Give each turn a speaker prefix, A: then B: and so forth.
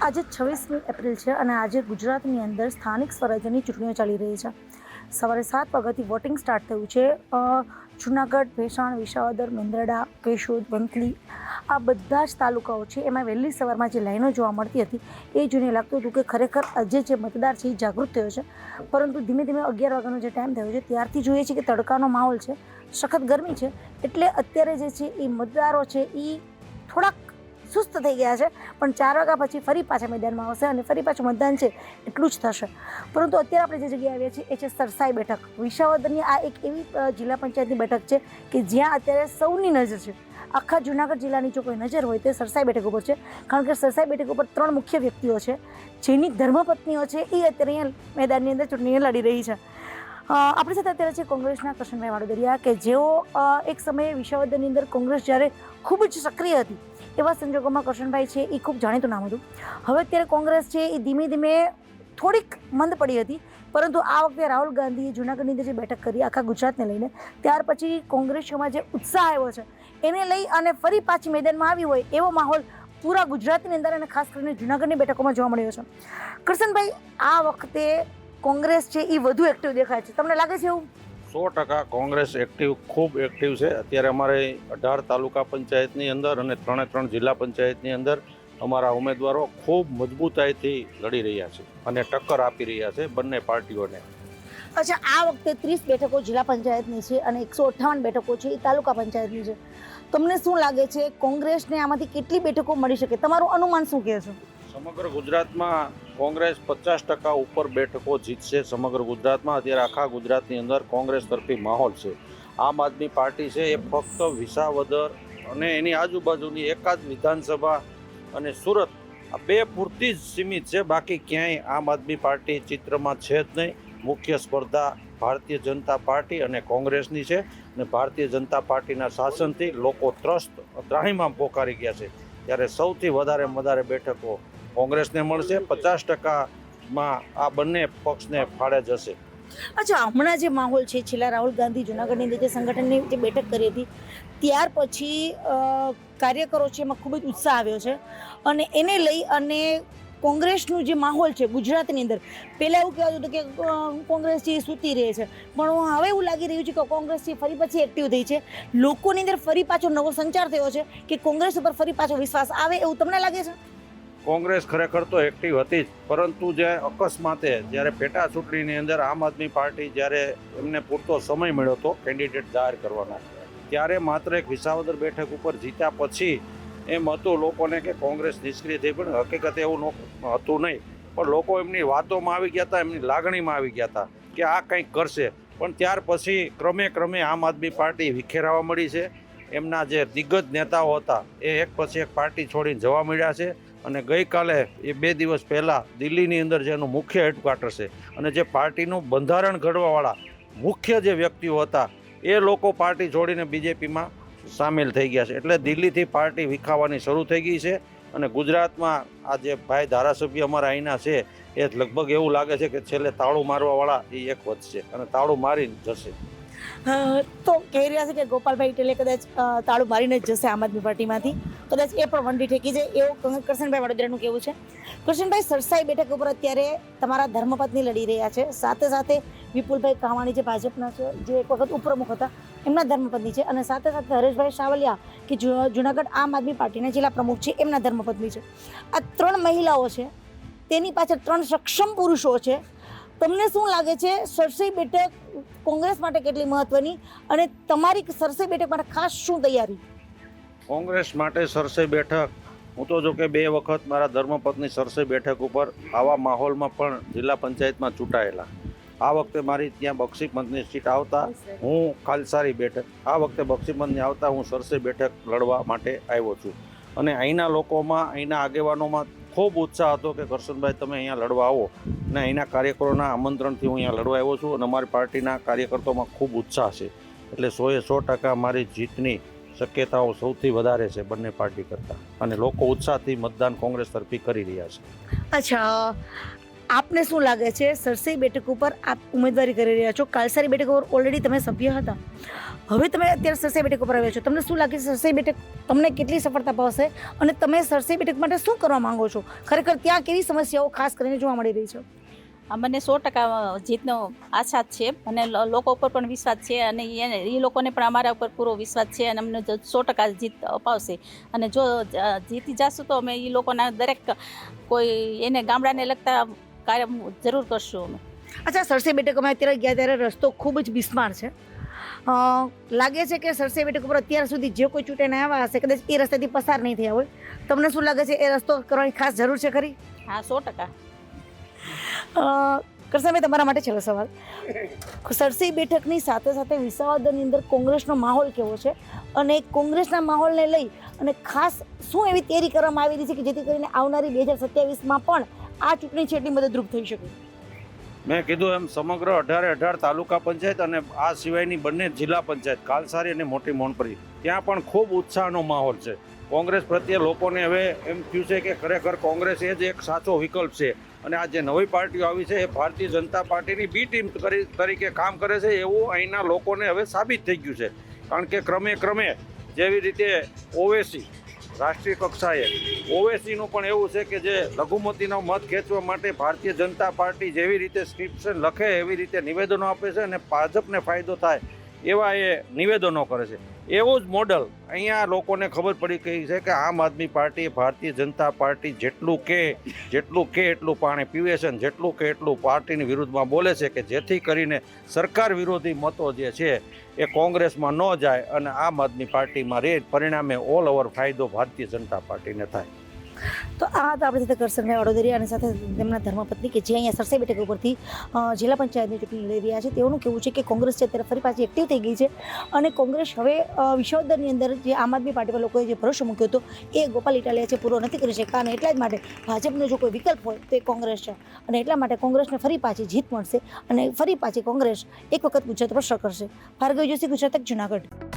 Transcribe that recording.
A: આજે 26મી એપ્રિલ છે અને આજે ગુજરાતની અંદર સ્થાનિક સ્વરાજ્યની ચૂંટણીઓ ચાલી રહી છે. સવારે 7 વાગ્યાથી વોટિંગ સ્ટાર્ટ થયું છે. જૂનાગઢ, ભેસાણ, વિસાવદર, મેંદરડા, કેશોદ, વંથલી આ બધા જ તાલુકાઓ છે. એમાં વહેલી સવારમાં જે લાઈનો જોવા મળતી હતી એ જોઈને લાગતું હતું કે ખરેખર આજે જે મતદાર છે એ જાગૃત થયો છે. પરંતુ ધીમે ધીમે 11 વાગ્યાનો જે ટાઈમ થયો છે ત્યારથી જોઈએ છે કે તડકાનો માહોલ છે, સખત ગરમી છે. એટલે અત્યારે જે છે એ મતદારો છે એ થોડાક સુસ્ત થઈ ગયા છે, પણ 4 વાગ્યા પછી ફરી પાછા મેદાનમાં આવશે અને ફરી પાછું મતદાન છે એટલું જ થશે. પરંતુ અત્યારે આપણે જે જગ્યાએ આવ્યા છીએ એ છે સરસાઈ બેઠક. વિસાવદરની આ એક એવી જિલ્લા પંચાયતની બેઠક છે કે જ્યાં અત્યારે સૌની નજર છે. આખા જૂનાગઢ જિલ્લાની જો કોઈ નજર હોય તો સરસાઈ બેઠક ઉપર છે, કારણ કે સરસાઈ બેઠક ઉપર 3 મુખ્ય વ્યક્તિઓ છે જેની ધર્મપત્નીઓ છે એ અત્યારે અહીંયા મેદાનની અંદર ચૂંટણી લડી રહી છે. આપણી સાથે અત્યારે છે કોંગ્રેસના કરશનભાઈ વાડોદરિયા કે જેઓ એક સમયે વિસાવદરની અંદર કોંગ્રેસ જ્યારે ખૂબ જ સક્રિય હતી એવા સંજોગોમાં કરશનભાઈ છે એ ખૂબ જાણીતું નામ હતું. હવે અત્યારે કોંગ્રેસ છે એ ધીમે ધીમે થોડીક મંદ પડી હતી, પરંતુ આ વખતે રાહુલ ગાંધીએ જૂનાગઢની અંદર જે બેઠક કરી આખા ગુજરાતને લઈને, ત્યાર પછી કોંગ્રેસીઓમાં જે ઉત્સાહ આવ્યો છે એને લઈ અને ફરી પાછી મેદાનમાં આવી હોય એવો માહોલ પૂરા ગુજરાતની અંદર અને ખાસ કરીને જૂનાગઢની બેઠકોમાં જોવા મળ્યો છે. કરશનભાઈ, આ વખતે કોંગ્રેસ છે એ વધુ એક્ટિવ દેખાય છે, તમને લાગે છે એવું?
B: 100% કોંગ્રેસ ખૂબ એક્ટિવ છે. અત્યારે અમારે 18 તાલુકા પંચાયતની અંદર અને 3 જિલ્લા પંચાયતની અંદર અમારા ઉમેદવારો ખૂબ મજબૂતાઈથી લડી રહ્યા છે અને ટક્કર આપી રહ્યા છે બંને પાર્ટીઓને.
A: અચ્છા, આ વખતે 30 બેઠકો જિલ્લા પંચાયતની છે અને 158 બેઠકો છે એ તાલુકા પંચાયતની છે. તમને શું લાગે છે કોંગ્રેસને આમાંથી કેટલી બેઠકો મળી શકે? તમારું અનુમાન શું કહે છે?
B: સમગ્ર ગુજરાતમાં કોંગ્રેસ 50% ઉપર બેઠકો જીતશે. સમગ્ર ગુજરાતમાં અત્યારે આખા ગુજરાતની અંદર કોંગ્રેસ તરફી માહોલ છે. આમ આદમી પાર્ટી છે એ ફક્ત વિસાવદર અને એની આજુબાજુની એકાદ વિધાનસભા અને સુરત આ 2 પૂરતી જ સીમિત છે. બાકી ક્યાંય આમ આદમી પાર્ટી ચિત્રમાં છે જ નહીં. મુખ્ય સ્પર્ધા ભારતીય જનતા પાર્ટી અને કોંગ્રેસની છે અને ભારતીય જનતા પાર્ટીના શાસનથી લોકો ત્રાહિમામ પોકારી ગયા છે. ત્યારે સૌથી વધારે બેઠકો કોંગ્રેસને મળશે. 50%માં આ બંને પક્ષને ફાળે જશે.
A: અચ્છા, હમણાં જે માહોલ છે, છેલ્લા રાહુલ ગાંધી જૂનાગઢની અંદર જે સંગઠનની જે બેઠક કરી હતી ત્યાર પછી કાર્યકરો છે એમાં ખૂબ જ ઉત્સાહ આવ્યો છે અને એને લઈ અને કોંગ્રેસનું જે માહોલ છે ગુજરાતની અંદર, પહેલાં એવું કહેવાતું હતું કે કોંગ્રેસ છે એ સૂતી રહે છે, પણ હવે એવું લાગી રહ્યું છે કે કોંગ્રેસ છે ફરી પાછી એક્ટિવ થઈ છે. લોકોની અંદર ફરી પાછો નવો સંચાર થયો છે કે કોંગ્રેસ ઉપર ફરી પાછો વિશ્વાસ આવે એવું તમને લાગે છે?
B: કોંગ્રેસ ખરેખર તો એક્ટિવ હતી જ, પરંતુ જે અકસ્માતે જ્યારે પેટા ચૂંટણીની અંદર આમ આદમી પાર્ટી જ્યારે એમને પૂરતો સમય મળ્યો હતો કેન્ડિડેટ જાહેર કરવાનો, ત્યારે માત્ર એક વિસાવદર બેઠક ઉપર જીત્યા પછી એમ હતું લોકોને કે કોંગ્રેસ નિષ્ક્રિય થઈ, પણ હકીકતે એવું હતું નહીં. પણ લોકો એમની વાતોમાં આવી ગયા હતા, એમની લાગણીમાં આવી ગયા હતા કે આ કંઈક કરશે. પણ ત્યાર પછી ક્રમે આમ આદમી પાર્ટી વિખેરાવા મળી છે. એમના જે દિગ્ગજ નેતાઓ હતા એ એક પછી એક પાર્ટી છોડીને જવા મળ્યા છે અને ગઈકાલે એ 2 દિવસ પહેલાં દિલ્હીની અંદર જેનું મુખ્ય હેડક્વાર્ટર છે અને જે પાર્ટીનું બંધારણ ઘડવાવાળા મુખ્ય જે વ્યક્તિઓ હતા એ લોકો પાર્ટી છોડીને બીજેપીમાં સામેલ થઈ ગયા છે. એટલે દિલ્હીથી પાર્ટી વિખાવાની શરૂ થઈ ગઈ છે અને ગુજરાતમાં આ જે ભાઈ ધારાસભ્ય અમારા અહીંના છે એ લગભગ એવું લાગે છે કે છેલ્લે તાળું મારવાવાળા એ એક વધશે અને તાળું મારીને જશે.
A: તો કહી રહ્યા છે કે ગોપાલભાઈ ઇટેલે કદાચ તાળું મારીને જ જશે આમ આદમી પાર્ટીમાંથી, કદાચ એ પણ વંડી ઠેકી જાય એવું કરશનભાઈ વડોદરાનું કહેવું છે. કરશનભાઈ, સરસાઈ બેઠક ઉપર અત્યારે તમારા ધર્મપત્ની લડી રહ્યા છે, સાથે સાથે વિપુલભાઈ કાવાણી જે ભાજપના છે, જે એક વખત ઉપપ્રમુખ હતા, એમના ધર્મપત્ની છે, અને સાથે સાથે હરેશભાઈ સાવલિયા કે જૂનાગઢ આમ આદમી પાર્ટીના જિલ્લા પ્રમુખ છે, એમના ધર્મપત્ની છે. આ 3 મહિલાઓ છે, તેની પાછળ 3 સક્ષમ પુરુષો છે. તમને શું લાગે છે સરસાઈ બેઠક કોંગ્રેસ માટે કેટલી મહત્વની અને તમારી સરસાઈ બેઠક માટે ખાસ શું તૈયારી?
B: કોંગ્રેસ માટે સરસાઈ બેઠક, હું તો જો કે 2 વખત મારા ધર્મપત્ની સરસાઈ બેઠક ઉપર આવા માહોલમાં પણ જિલ્લા પંચાયતમાં ચૂંટાયેલા. આ વખતે મારી ત્યાં બક્ષીપંથની સીટ આવતા હું ખાલસારી બેઠક, આ વખતે બક્ષીપંથની આવતા હું સરસાઈ બેઠક લડવા માટે આવ્યો છું. અને અહીંના લોકોમાં, અહીંના આગેવાનોમાં ખૂબ ઉત્સાહ હતો કે કરશનભાઈ તમે અહીંયા લડવા આવો, અને અહીંના કાર્યકરોના આમંત્રણથી હું અહીંયા લડવા આવ્યો છું અને અમારી પાર્ટીના કાર્યકર્તાઓમાં ખૂબ ઉત્સાહ છે. એટલે 100% મારી જીતની શક્યતાઓ સૌથી વધારે છે બંને પાર્ટી કરતાં, અને લોકો ઉત્સાહથી મતદાન કોંગ્રેસ તરફી કરી રહ્યા છે.
A: અચ્છા, આપને શું લાગે છે સરસાઈ બેઠક ઉપર આપ ઉમેદવારી કરી રહ્યા છો? કાલસારી બેઠક ઉપર ઓલરેડી તમે સભ્ય હતા, હવે તમે અત્યારે સરસઈ બેઠક ઉપર આવ્યા છો, તમને શું લાગે છે સરસઈ બેઠક તમને કેટલી સફળતા પાવશે અને તમે સરસઈ બેઠક માટે શું કરવા માંગો છો? ખરેખર ત્યાં કેવી સમસ્યાઓ ખાસ કરીને જોવા મળી રહી છે?
C: મને 100% જીતનો આશા જ છે, મને લોકો ઉપર પણ વિશ્વાસ છે અને એ લોકોને પણ અમારા ઉપર પૂરો વિશ્વાસ છે અને અમને 100% જીત અપાવશે. અને જો જીતી જશું તો અમે એ લોકોના દરેક કોઈ એને ગામડાને લગતા કાર્ય જરૂર કરશું અમે.
A: અચ્છા, સરસઈ બેઠક અમે અત્યારે ગયા ત્યારે રસ્તો ખૂબ જ બિસ્માર છે. લાગે છે કે સરસઈ બેઠક ઉપર અત્યાર સુધી જે કોઈ ચૂંટાઈને આવ્યા હશે કદાચ એ રસ્તેથી પસાર નહીં થયા હોય, તમને શું લાગે છે એ રસ્તો કરવાની ખાસ જરૂર છે ખરી?
C: હા, 100%.
A: કરશનભાઈ, તમારા માટે છેલ્લો સવાલ. સરસઈ બેઠકની સાથે સાથે વિસાવદરની અંદર કોંગ્રેસનો માહોલ કેવો છે અને કોંગ્રેસના માહોલને લઈ અને ખાસ શું એવી તૈયારી કરવામાં આવી રહી છે કે જેથી કરીને આવનારી 2027માં પણ આ ચૂંટણી છે એટલી મદદરૂપ થઈ શકે?
B: મેં કીધું એમ સમગ્ર 18 તાલુકા પંચાયત અને આ સિવાયની બંને જિલ્લા પંચાયત કાલસારી અને મોટી મોનપરી ત્યાં પણ ખૂબ ઉત્સાહનો માહોલ છે. કોંગ્રેસ પ્રત્યે લોકોને હવે એમ થયું છે કે ખરેખર કોંગ્રેસ એ જ એક સાચો વિકલ્પ છે અને આ જે નવી પાર્ટીઓ આવી છે એ ભારતીય જનતા પાર્ટીની બી ટીમ તરીકે કામ કરે છે એવું અહીંના લોકોને હવે સાબિત થઈ ગયું છે. કારણ કે ક્રમે જેવી રીતે ઓવેસી રાષ્ટ્રીય કક્ષાએ ઓવેસીનું પણ એવું છે કે જે લઘુમતીનો મત ખેંચવા માટે ભારતીય જનતા પાર્ટી જેવી રીતે સ્ક્રિપ્શન લખે એવી રીતે નિવેદનો આપે છે અને ભાજપને ફાયદો થાય એવા એ નિવેદનો કરે છે. એવું જ મોડલ અહીંયા લોકોને ખબર પડી ગઈ છે કે આમ આદમી પાર્ટી ભારતીય જનતા પાર્ટી જેટલું કે એટલું પાણી પીવે છે અને જેટલું કે એટલું પાર્ટીની વિરુદ્ધમાં બોલે છે કે જેથી કરીને સરકાર વિરોધી મતો જે છે એ કોંગ્રેસમાં ન જાય અને આમ આદમી પાર્ટીમાં રહે, પરિણામે ઓલ ઓવર ફાયદો ભારતીય જનતા પાર્ટીને થાય.
A: તો આ હતા આપણી સાથે કરશનભાઈ વડોદરિયા અને સાથે તેમના ધર્મપત્ની કે જે અહીંયા સરસઈ બેઠક ઉપરથી જિલ્લા પંચાયતની ચૂંટણી લઈ રહ્યા છે. તેઓનું કહેવું છે કે કોંગ્રેસ છે અત્યારે ફરી પાછી એક્ટિવ થઈ ગઈ છે અને કોંગ્રેસ હવે વિસાવદરની અંદર જે આમ આદમી પાર્ટી પર લોકોએ જે ભરોસો મૂક્યો હતો એ ગોપાલ ઇટાલિયા છે પૂરો નથી કરી શક્યા અને એટલા જ માટે ભાજપનો જો કોઈ વિકલ્પ હોય તો એ કોંગ્રેસ છે અને એટલા માટે કોંગ્રેસને ફરી પાછી જીત મળશે અને ફરી પાછી કોંગ્રેસ એક વખત ગુજરાત પર સર કરશે. ભાર્ગવી જોશી, ગુજરાત તક, જુનાગઢ.